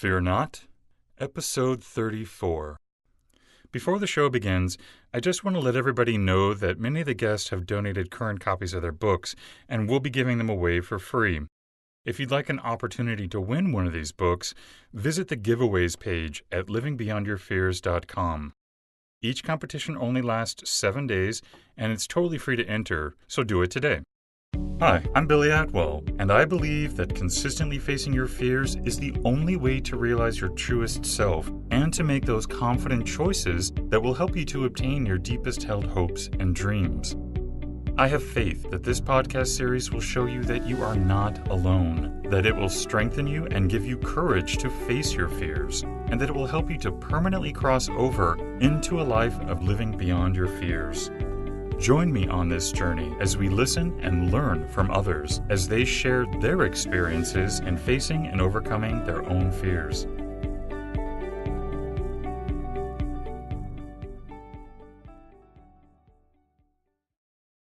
Fear Not, Episode 34. Before the show begins, I just want to let everybody know that many of the guests have donated current copies of their books, and we'll be giving them away for free. If you'd like an opportunity to win one of these books, visit the giveaways page at livingbeyondyourfears.com. Each competition only lasts 7 days, and it's totally free to enter, so do it today. Hi, I'm Billy Atwell, and I believe that consistently facing your fears is the only way to realize your truest self and to make those confident choices that will help you to obtain your deepest held hopes and dreams. I have faith that this podcast series will show you that you are not alone, that it will strengthen you and give you courage to face your fears, and that it will help you to permanently cross over into a life of living beyond your fears. Join me on this journey as we listen and learn from others as they share their experiences in facing and overcoming their own fears.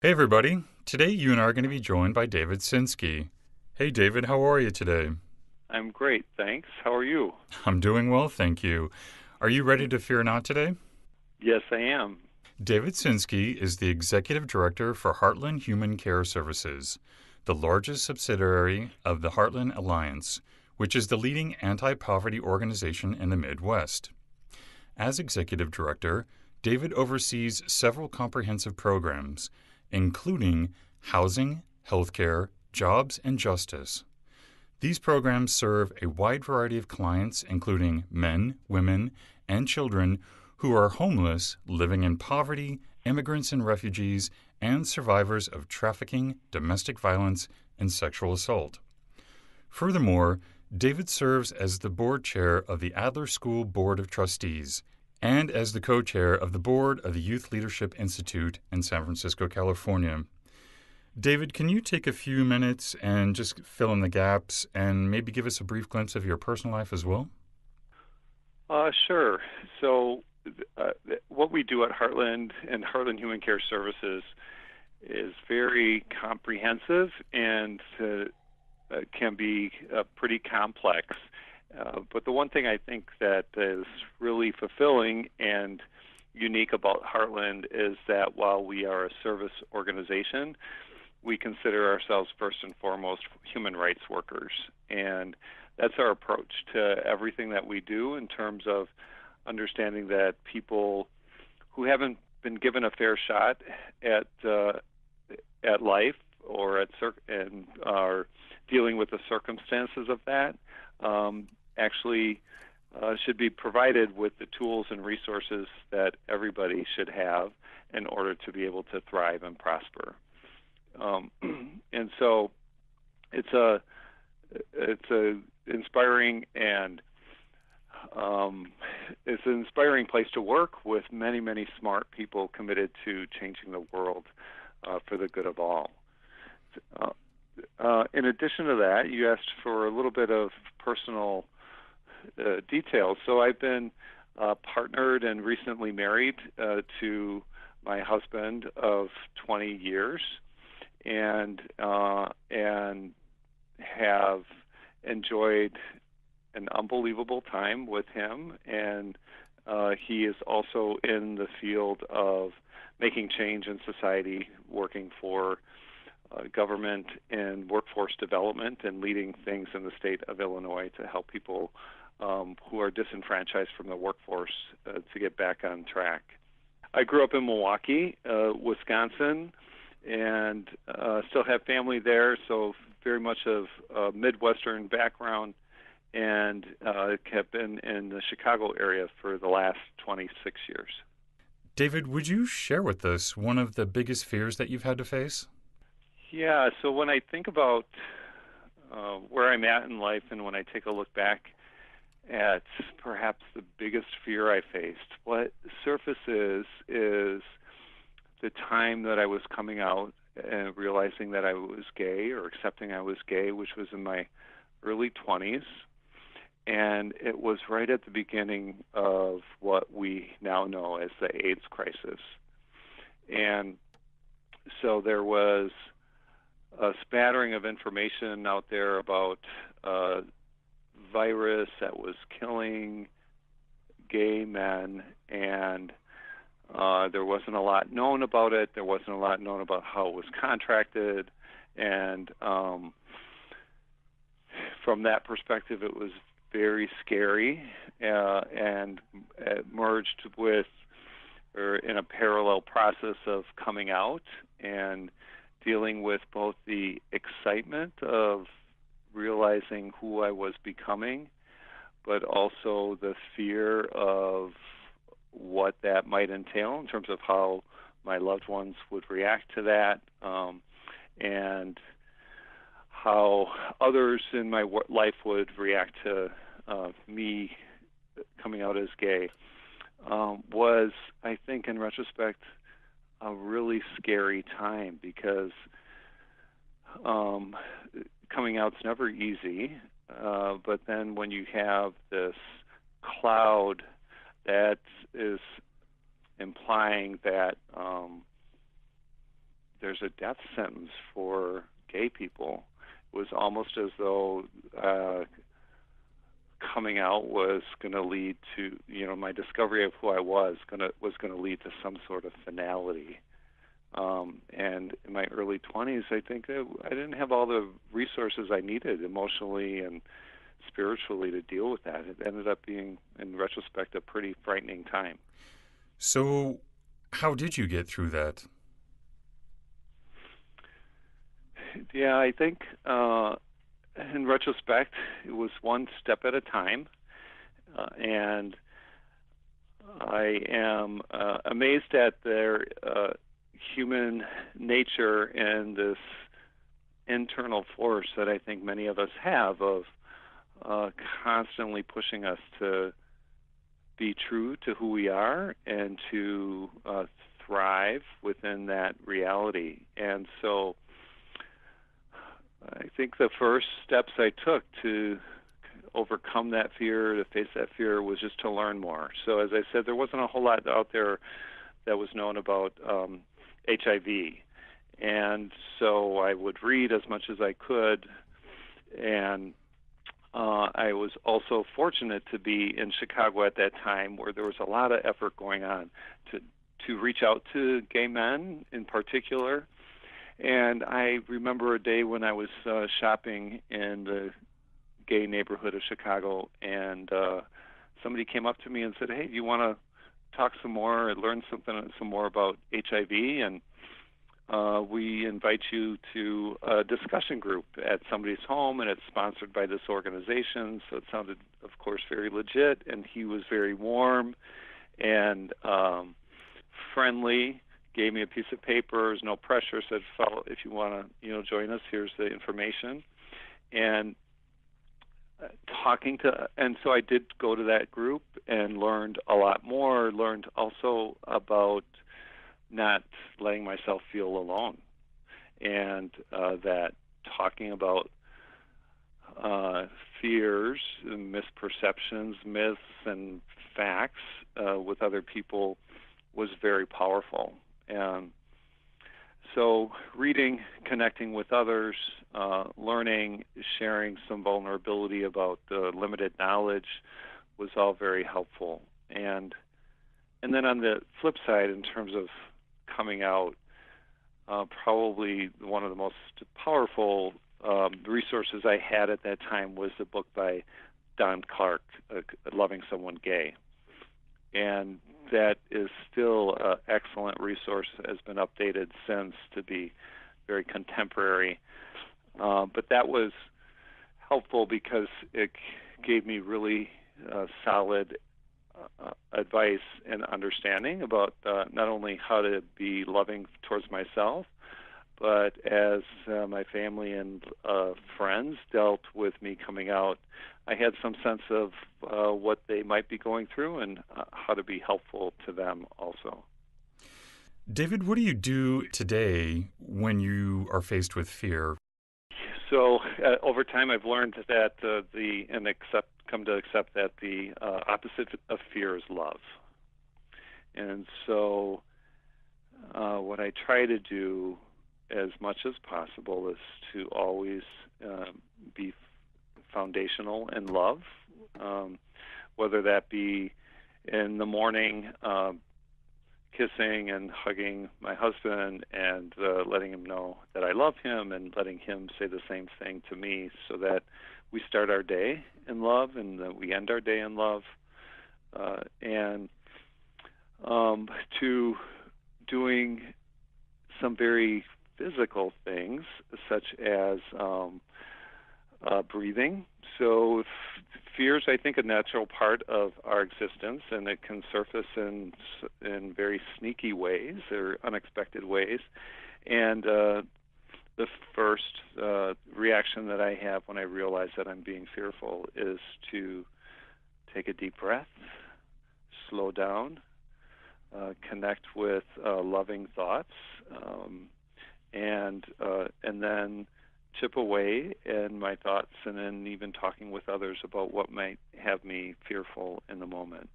Hey everybody, today you and I are going to be joined by David Sinski. Hey David, how are you today? I'm great, thanks. How are you? I'm doing well, thank you. Are you ready to fear not today? Yes, I am. David Sinski is the Executive Director for Heartland Human Care Services, the largest subsidiary of the Heartland Alliance, which is the leading anti-poverty organization in the Midwest. As Executive Director, David oversees several comprehensive programs, including housing, healthcare, jobs, and justice. These programs serve a wide variety of clients, including men, women, and children who are homeless, living in poverty, immigrants and refugees, and survivors of trafficking, domestic violence, and sexual assault. Furthermore, David serves as the board chair of the Adler School Board of Trustees and as the co-chair of the board of the Youth Leadership Institute in San Francisco, California. David, can you take a few minutes and just fill in the gaps and maybe give us a brief glimpse of your personal life as well? Sure. So what we do at Heartland and Heartland Human Care Services is very comprehensive and can be pretty complex. But the one thing I think that is really fulfilling and unique about Heartland is that while we are a service organization, we consider ourselves first and foremost human rights workers. And that's our approach to everything that we do in terms of understanding that people who haven't been given a fair shot at life or and are dealing with the circumstances of that actually should be provided with the tools and resources that everybody should have in order to be able to thrive and prosper. And so it's a inspiring and it's an inspiring place to work with many, many smart people committed to changing the world for the good of all. In addition to that, you asked for a little bit of personal details. So I've been partnered and recently married to my husband of 20 years, and have enjoyed an unbelievable time with him. And he is also in the field of making change in society, working for government and workforce development and leading things in the state of Illinois to help people who are disenfranchised from the workforce to get back on track. I grew up in Milwaukee, Wisconsin, and still have family there, so very much of a Midwestern background, and have been in the Chicago area for the last 26 years. David, would you share with us one of the biggest fears that you've had to face? Yeah, so when I think about where I'm at in life and when I take a look back at perhaps the biggest fear I faced, what surfaces is the time that I was coming out and realizing that I was gay or accepting I was gay, which was in my early 20s. And it was right at the beginning of what we now know as the AIDS crisis. And so there was a spattering of information out there about virus that was killing gay men, and there wasn't a lot known about it. There wasn't a lot known about how it was contracted, and from that perspective, it was very scary, and merged with, or in a parallel process of coming out and dealing with both the excitement of realizing who I was becoming, but also the fear of what that might entail in terms of how my loved ones would react to that, and how others in my life would react to me coming out as gay, was, I think, in retrospect, a really scary time, because coming out's never easy, but then when you have this cloud that is implying that there's a death sentence for gay people, it was almost as though coming out was going to lead to, my discovery of who I was going to lead to some sort of finality. And in my early 20s, I think that I didn't have all the resources I needed emotionally and spiritually to deal with that. It ended up being, in retrospect, a pretty frightening time. So, how did you get through that? Yeah, I think in retrospect, it was one step at a time, and I am amazed at their human nature and this internal force that I think many of us have of constantly pushing us to be true to who we are and to thrive within that reality. And so I think the first steps I took to overcome that fear, to face that fear, was just to learn more. So as I said, there wasn't a whole lot out there that was known about HIV. And so I would read as much as I could, and I was also fortunate to be in Chicago at that time, where there was a lot of effort going on to reach out to gay men in particular. And I remember a day when I was shopping in the gay neighborhood of Chicago, and somebody came up to me and said, "Hey, do you want to talk some more and learn some more about HIV? And we invite you to a discussion group at somebody's home, and it's sponsored by this organization." So it sounded, of course, very legit, and he was very warm and friendly. Gave me a piece of paper. There's no pressure. Said, "Follow if you want to, join us. Here's the information." And and so I did go to that group and learned a lot more. Learned also about not letting myself feel alone, and that talking about fears, and misperceptions, myths, and facts with other people was very powerful. And so reading, connecting with others, learning, sharing some vulnerability about limited knowledge was all very helpful. And then on the flip side, in terms of coming out, probably one of the most powerful resources I had at that time was the book by Don Clark, Loving Someone Gay. And that is still an excellent resource, has been updated since to be very contemporary. But that was helpful because it gave me really solid advice and understanding about not only how to be loving towards myself, but as my family and friends dealt with me coming out, I had some sense of what they might be going through and how to be helpful to them also. David, what do you do today when you are faced with fear? So over time, I've learned that come to accept that the opposite of fear is love. And so what I try to do as much as possible is to always be foundational in love, whether that be in the morning, kissing and hugging my husband and letting him know that I love him and letting him say the same thing to me, so that we start our day in love and that we end our day in love, and to doing some very physical things such as breathing. So fear is, I think, a natural part of our existence, and it can surface in very sneaky ways or unexpected ways. And the first reaction that I have when I realize that I'm being fearful is to take a deep breath, slow down, connect with loving thoughts, and then chip away in my thoughts, and then even talking with others about what might have me fearful in the moment.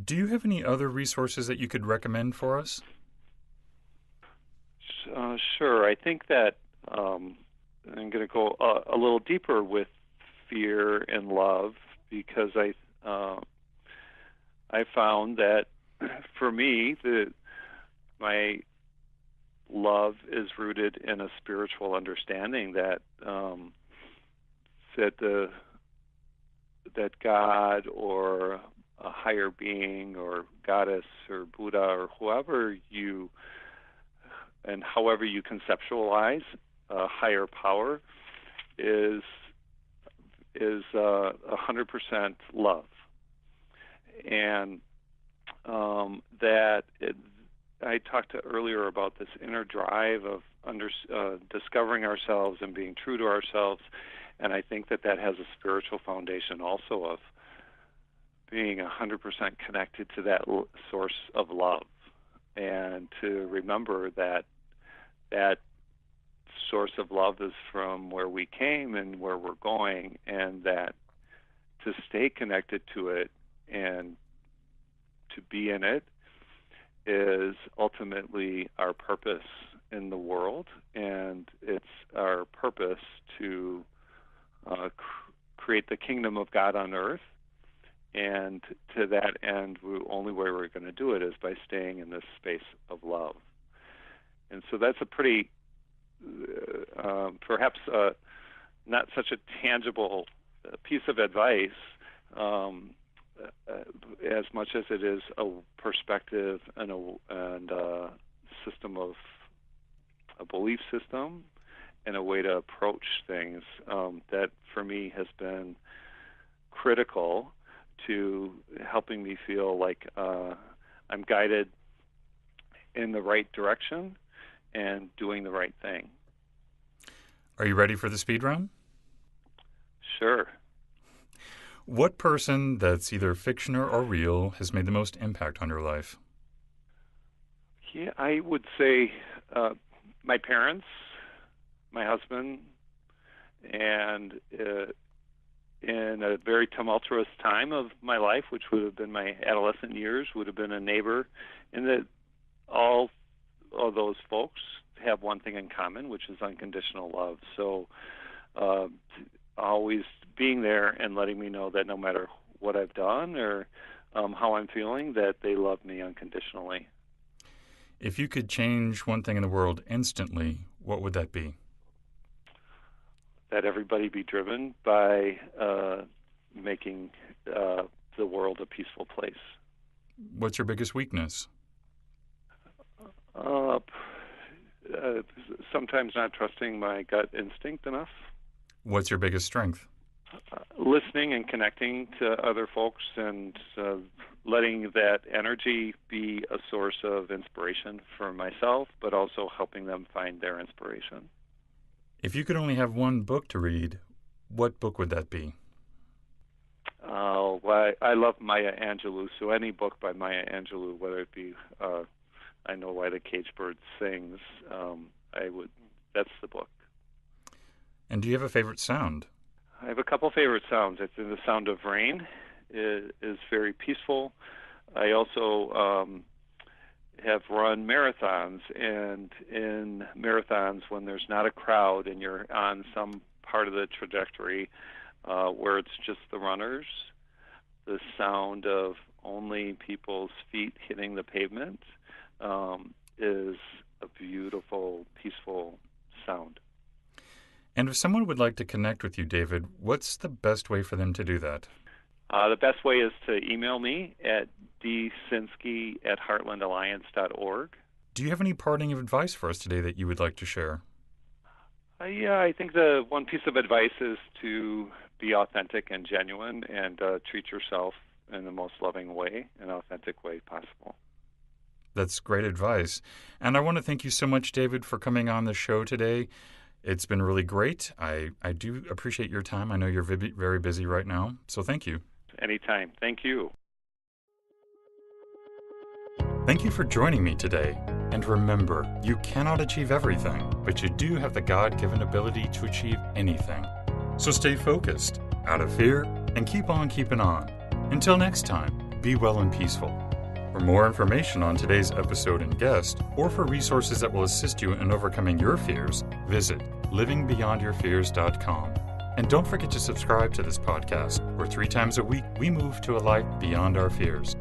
Do you have any other resources that you could recommend for us? Sure. I think that I'm going to go a little deeper with fear and love, because I found that for me, my love is rooted in a spiritual understanding that that God or a higher being or goddess or Buddha or whoever you and however you conceptualize a higher power is 100% love, and I talked earlier about this inner drive of discovering ourselves and being true to ourselves, and I think that has a spiritual foundation also of being 100% connected to that source of love, and to remember that source of love is from where we came and where we're going, and that to stay connected to it and to be in it is ultimately our purpose in the world, and it's our purpose to create the kingdom of God on earth. And to that end, the only way we're going to do it is by staying in this space of love. And so that's a pretty, perhaps not such a tangible piece of advice, as much as it is a perspective and a system of a belief system and a way to approach things that for me has been critical to helping me feel like I'm guided in the right direction and doing the right thing. Are you ready for the speed round? Sure. What person that's either fiction or real has made the most impact on your life? Yeah, I would say my parents, my husband, and in a very tumultuous time of my life, which would have been my adolescent years, would have been a neighbor, and that all of those folks have one thing in common, which is unconditional love. So always being there and letting me know that no matter what I've done or how I'm feeling, that they love me unconditionally. If you could change one thing in the world instantly, what would that be? That everybody be driven by making the world a peaceful place. What's your biggest weakness? Sometimes not trusting my gut instinct enough. What's your biggest strength? Listening and connecting to other folks, and letting that energy be a source of inspiration for myself, but also helping them find their inspiration. If you could only have one book to read, what book would that be? Well, I love Maya Angelou, so any book by Maya Angelou, whether it be I Know Why the Caged Bird Sings, that's the book. And do you have a favorite sound? I have a couple favorite sounds. I think the sound of rain is very peaceful. I also have run marathons, and in marathons, when there's not a crowd and you're on some part of the trajectory, where it's just the runners, the sound of only people's feet hitting the pavement is a beautiful, peaceful sound. And if someone would like to connect with you, David, what's the best way for them to do that? The best way is to email me at dsinski@heartlandalliance.org. Do you have any parting advice for us today that you would like to share? Yeah, I think the one piece of advice is to be authentic and genuine and treat yourself in the most loving way, an authentic way possible. That's great advice. And I want to thank you so much, David, for coming on the show today. It's been really great. I do appreciate your time. I know you're very busy right now, so thank you. Anytime. Thank you. Thank you for joining me today. And remember, you cannot achieve everything, but you do have the God-given ability to achieve anything. So stay focused, out of fear, and keep on keeping on. Until next time, be well and peaceful. For more information on today's episode and guest, or for resources that will assist you in overcoming your fears, visit livingbeyondyourfears.com. And don't forget to subscribe to this podcast, where 3 times a week we move to a life beyond our fears.